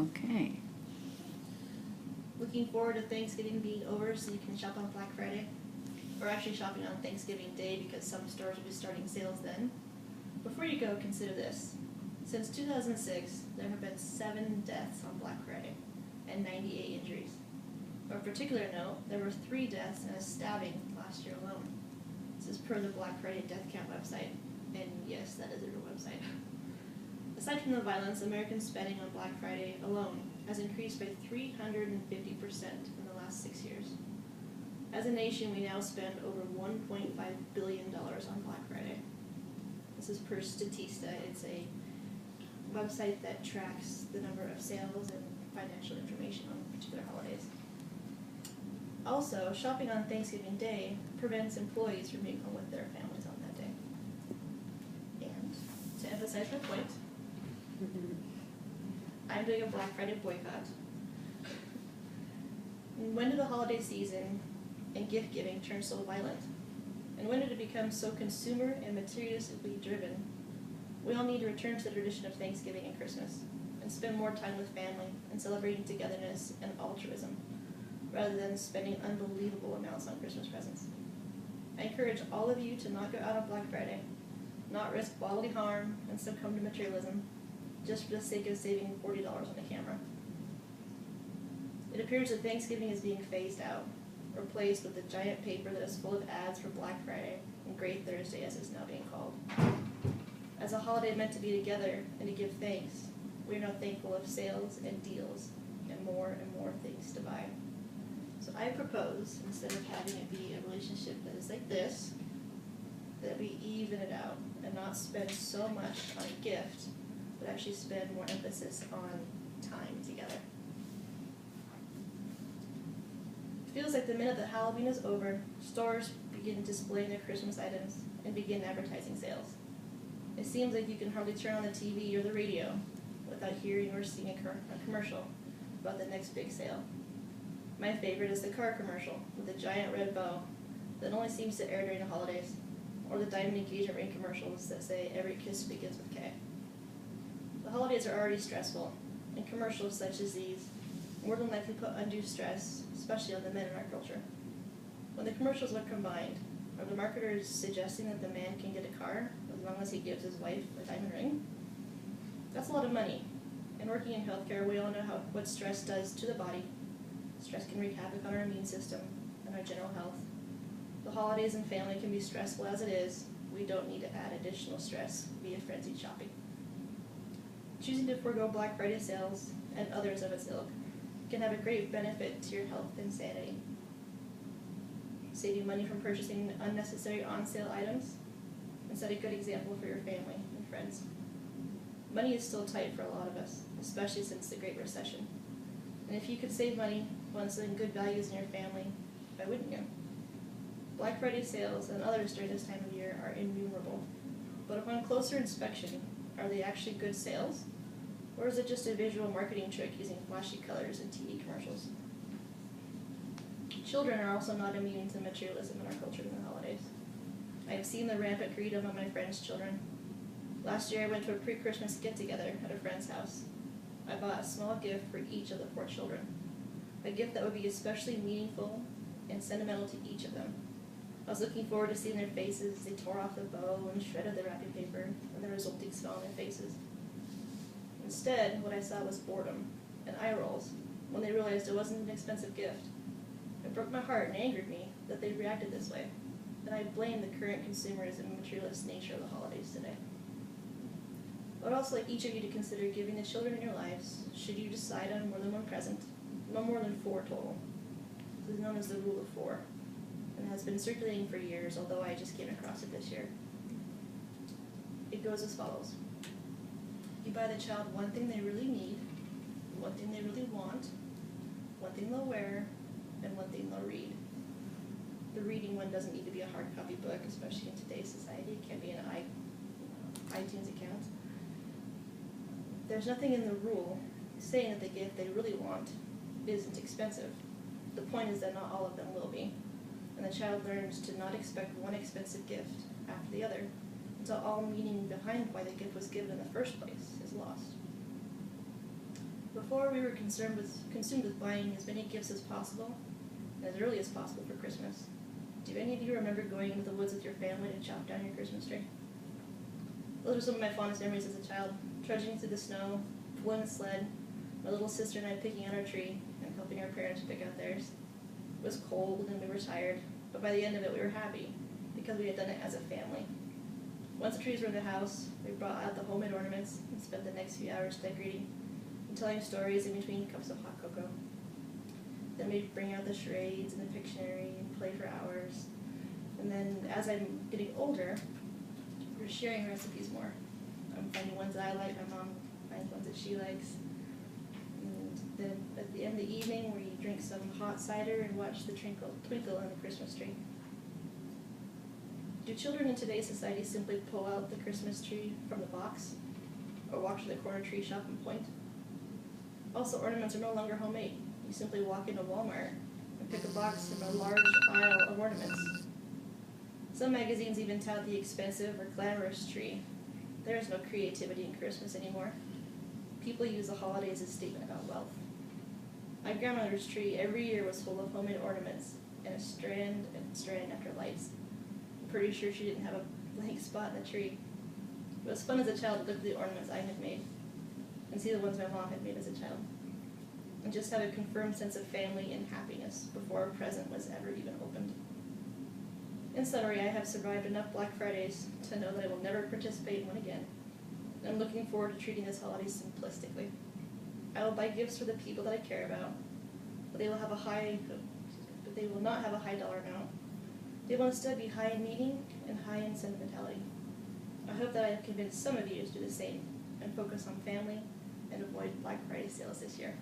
Okay. Looking forward to Thanksgiving being over so you can shop on Black Friday? Or actually shopping on Thanksgiving Day because some stores will be starting sales then? Before you go, consider this. Since 2006, there have been 7 deaths on Black Friday and 98 injuries. Of particular note, there were 3 deaths and a stabbing last year alone. This is per the Black Friday Death Count website, and yes, that is a real website. Aside from the violence, American spending on Black Friday alone has increased by 350% in the last 6 years. As a nation, we now spend over $1.5 billion on Black Friday. This is per Statista. It's a website that tracks the number of sales and financial information on particular holidays. Also, shopping on Thanksgiving Day prevents employees from being home with their families on that day. And to emphasize my point, I'm doing a Black Friday boycott. When did the holiday season and gift giving turn so violent? And when did it become so consumer and materialistically driven? We all need to return to the tradition of Thanksgiving and Christmas and spend more time with family and celebrating togetherness and altruism, rather than spending unbelievable amounts on Christmas presents. I encourage all of you to not go out on Black Friday, not risk bodily harm and succumb to materialism, just for the sake of saving $40 on a camera. It appears that Thanksgiving is being phased out, replaced with the giant paper that is full of ads for Black Friday and Great Thursday, as it's now being called. As a holiday meant to be together and to give thanks, we are now thankful of sales and deals and more things to buy. So I propose, instead of having it be a relationship that is like this, that we even it out and not spend so much on a gift, but actually spend more emphasis on time together. It feels like the minute that Halloween is over, stores begin displaying their Christmas items and begin advertising sales. It seems like you can hardly turn on the TV or the radio without hearing or seeing a commercial about the next big sale. My favorite is the car commercial with the giant red bow that only seems to air during the holidays, or the diamond engagement ring commercials that say every kiss begins with K. The holidays are already stressful, and commercials such as these more than likely put undue stress, especially on the men in our culture. When the commercials are combined, are the marketers suggesting that the man can get a car as long as he gives his wife a diamond ring? That's a lot of money. And working in healthcare, we all know what stress does to the body. Stress can wreak havoc on our immune system and our general health. The holidays and family can be stressful as it is. We don't need to add additional stress via frenzied shopping. Choosing to forego Black Friday sales and others of its ilk can have a great benefit to your health and sanity. Saving money from purchasing unnecessary on-sale items and set a good example for your family and friends. Money is still tight for a lot of us, especially since the Great Recession. And if you could save money while instilling good values in your family, why wouldn't you? Black Friday sales and others during this time of year are innumerable, but upon closer inspection, are they actually good sales? Or is it just a visual marketing trick using flashy colors and TV commercials? Children are also not immune to materialism in our culture in the holidays. I have seen the rampant greed among my friends' children. Last year I went to a pre-Christmas get-together at a friend's house. I bought a small gift for each of the 4 children, a gift that would be especially meaningful and sentimental to each of them. I was looking forward to seeing their faces as they tore off the bow and shredded the wrapping paper and the resulting smile on their faces. Instead, what I saw was boredom and eye rolls when they realized it wasn't an expensive gift. It broke my heart and angered me that they reacted this way, and I blame the current consumerism and materialist nature of the holidays today. I would also like each of you to consider giving the children in your lives, should you decide on more than one present, no more than 4 total. This is known as the Rule of 4, and has been circulating for years, although I just came across it this year. It goes as follows. You buy the child one thing they really need, one thing they really want, one thing they'll wear, and one thing they'll read. The reading one doesn't need to be a hard copy book, especially in today's society. It can be an iTunes account. There's nothing in the rule saying that the gift they really want isn't expensive. The point is that not all of them will be, and the child learns to not expect one expensive gift after the other until all meaning behind why the gift was given in the first place is lost. Before, we were consumed with buying as many gifts as possible, and as early as possible for Christmas. Do any of you remember going into the woods with your family to chop down your Christmas tree? Those are some of my fondest memories as a child, trudging through the snow, pulling a sled, my little sister and I picking out our tree, and helping our parents pick out theirs. It was cold and we were tired, but by the end of it we were happy, because we had done it as a family. Once the trees were in the house, we brought out the homemade ornaments and spent the next few hours decorating and telling stories in between cups of hot cocoa. Then we'd bring out the charades and the Pictionary and play for hours. And then as I'm getting older, we're sharing recipes more. I'm finding ones that I like, my mom finds ones that she likes. And then at the end of the evening, we drink some hot cider and watch the twinkle in the Christmas tree. Do children in today's society simply pull out the Christmas tree from the box, or walk to the corner tree shop and point? Also, ornaments are no longer homemade. You simply walk into Walmart and pick a box from a large aisle of ornaments. Some magazines even tout the expensive or glamorous tree. There is no creativity in Christmas anymore. People use the holidays as a statement about wealth. My grandmother's tree every year was full of homemade ornaments, and strand after lights. I'm pretty sure she didn't have a blank spot in the tree. It was fun as a child to look at the ornaments I had made and see the ones my mom had made as a child, and just have a confirmed sense of family and happiness before a present was ever even opened. In summary, I have survived enough Black Fridays to know that I will never participate in one again, and I'm looking forward to treating this holiday simplistically. I will buy gifts for the people that I care about, but they will not have a high dollar amount. They will instead be high in meaning and high in sentimentality. I hope that I have convinced some of you to do the same and focus on family and avoid Black Friday sales this year.